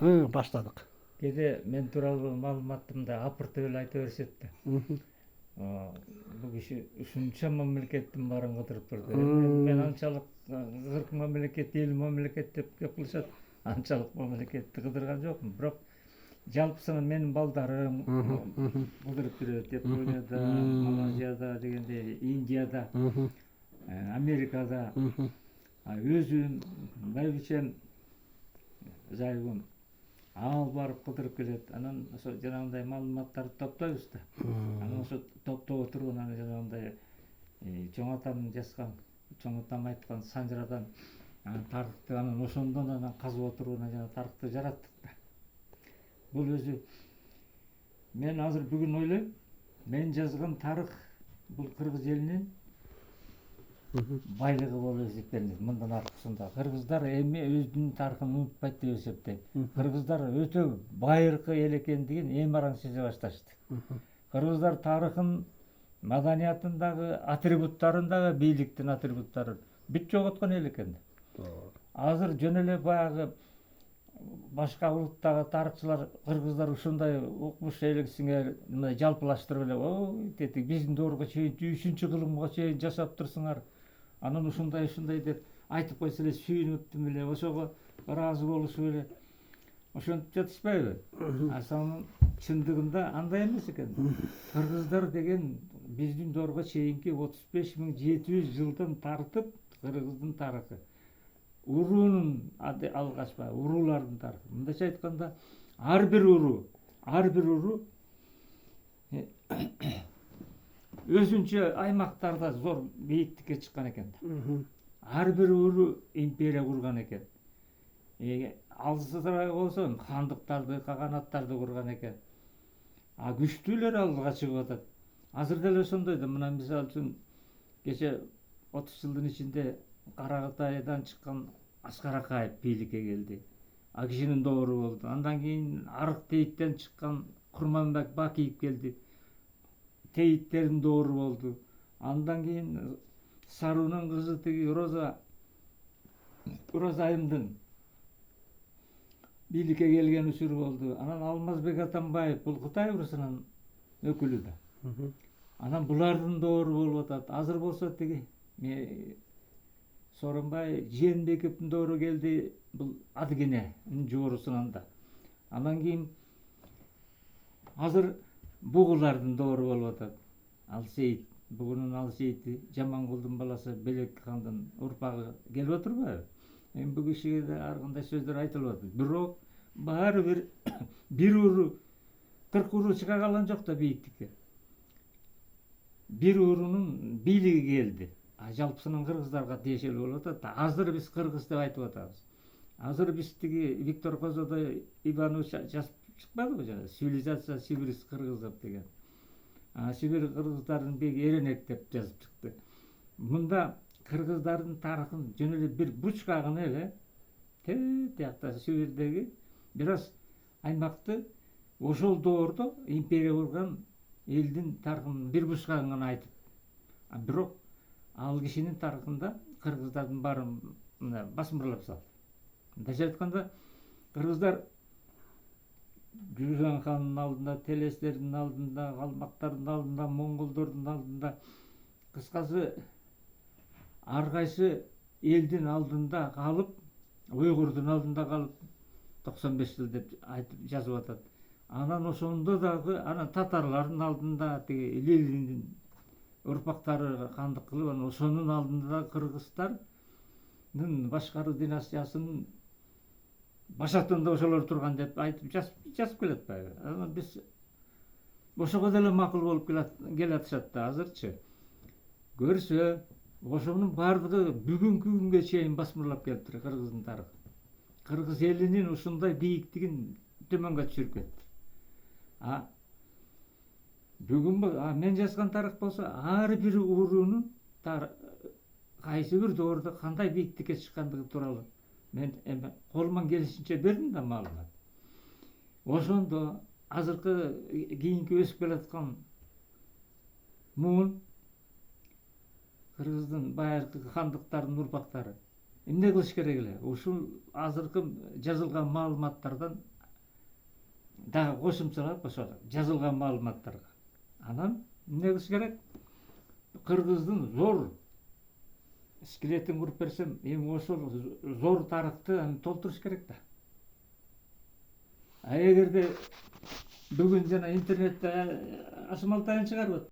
баштадык. Кээде мен тууралуу маалыматымды апыртып эле айта беришет да. Бул киши ушунча мамлекеттин баарын кыдырып көрдү. Мен анчалык 40 мамлекет, 50 мамлекет деп кеп кылышат. Анчалык мамлекетти кыдырган жокмун. Бирок жалпысынан менин балдарым кыдырып жүрөт. Японияда, Малайзияда дегендей, Индияда, Америкада. Өзүм, байбичем, жайыбым ал барып кыдырып келет. Анан ошо жанагындай маалыматтарды топтойбуз да. Анан ошо топтоп отуруп анан жанагындай чоң атам жазган, чоң атам айткан санжырадан тарыхты анан ошондон анан казып отуруп анан жана тарыхты жараттык да. Бул өзү мен азыр бүгүн ойлойм, мен жазган тарых бул кыргыз элинин байлыгы болуп эсептелет. Мындан аркысында кыргыздар эми өзүнүн тарыхын унутпайт деп эсептейм. Кыргыздар өтө байыркы эл экендигин эми араң сезе башташты. Кыргыздар тарыхын, маданиятындагы атрибуттарындагы бийликтин атрибуттарын бүт жоготкон эл экен. Азыр жөн эле баягы башка улуттагы тарыхчылар кыргыздар ушундай укмуш элексиңер, мындай жалпылаштырып эле, ой тетиги биздин доорго чейин 3 кылымга чейин жашап турсуңар. Анан ушундай деп айтып койсо эле сүйүнүптүм эле, ошого ыраазы болушуп эле ошентип жатышпайбы? Асанын чындыгында андай эмес экен. Кыргыздар деген биздин доорго чейинки 35.700 жылдан тартып кыргыздын тарыхы. Уруунун алгач уруулардын тарыхы. Мындайча айтканда, ар бир уруу өзүнчө аймактарда зор бийиктикке чыккан экен. Ар бир уруу империя курган экен. Алысыраак болсо хандыктарды, каганаттарды курган экен. Күчтүүлөр алга чыгып атат. Азыр деле ошондой да. Мына мисалы үчүн кече 30 жылдын ичинде Каракытайдан чыккан Аскар Акаев бийликке келди. Кишинин доору болду. Андан кийин Арык Тейиттен чыккан Курманбек Бакиев келди. Тейиттердин доору болду. Андан кийин Саруунун кызы тиги Роза айымдын бийликке келген учуру болду. Анан Алмазбек Атамбаев бул Кытай урусунун өкүлү да. Анан булардын доору болуп атат. Азыр болсо тиги Сооронбай Жээнбековдун доору келди. Бул Адыгененин жоорусунан да. Андан кийин азыр бугулардын доору болуп атат. Алсейит, бугунун Алсейити, Жамангулдун баласы Белек хандын урпагы келип отурбайбы? Эми бул кишиге да ар кандай сөздөр айтылып атат. Бирок баары бир уруу 40 уруу чыга калган жок да бийиктикке. Бир уруунун бийлиги келди. Жалпысынан кыргыздарга тиешелүү болуп атат. Азыр биз кыргыз деп айтып атабыз. Азыр биз тиги Виктор Козодой Иванович жазып чыкпадыбы жана цивилизация Сибирис кыргызов деген. Сибир кыргыздарын беги Эренек деп жазып чыкты. Мында кыргыздардын тарыхын жөн эле бир бучкагын эле тиякта Сибирдеги бир аз аймакты ошол доордо империя курган элдин тарыхын бир бучкагын гана айтып. Бирок ал кишинин тарыхында кыргыздардын баарын басмырлап салды. Мындайча айтканда, кыргыздар Жүзөн хандын алдында, Телестердин алдында, Калмактардын алдында, Монголдордун алдында, кыскасы ар кайсы элдин алдында калып, Уйгурдун алдында калып 95 жыл деп айтып жазып атат. Анан ошондо дагы анан татарлардын алдында тиги Лениндин урпактары хандык кылып, анан ошонун алдында да кыргыздардын башкаруу династиясынын башатында ошолор турган деп айтып жазып келе атпайбы? Анан биз ошого деле макул болуп келатышат да азырчы. Көрсө, ошонун баардыгы бүгүнкү күнгө чейин басмырлап келиптир кыргыздын тарыхы. Кыргыз элинин ушундай бийиктигин төмөнгө түшүрүп кетти. Бүгүн мен жазган тарых болсо, ар бир уруунун кайсы бир доордо кандай бийиктикке чыккандыгы тууралуу мен эми колуман келишинче бердим да маалымат. Ошондо азыркы кийинки өсүп келаткан муун кыргыздын байыркы хандыктардын урпактары эмне кылыш керек эле? Ушул азыркы жазылган маалыматтардан дагы кошумчалап ошо жазылган маалыматтарга. Анан эмне кылыш керек? Кыргыздын зор скелетин куруп берсем, эми ошол зор тарыхты толтуруш керек да. А эгерде бүгүн жана интернетте асмал тайын чыгарып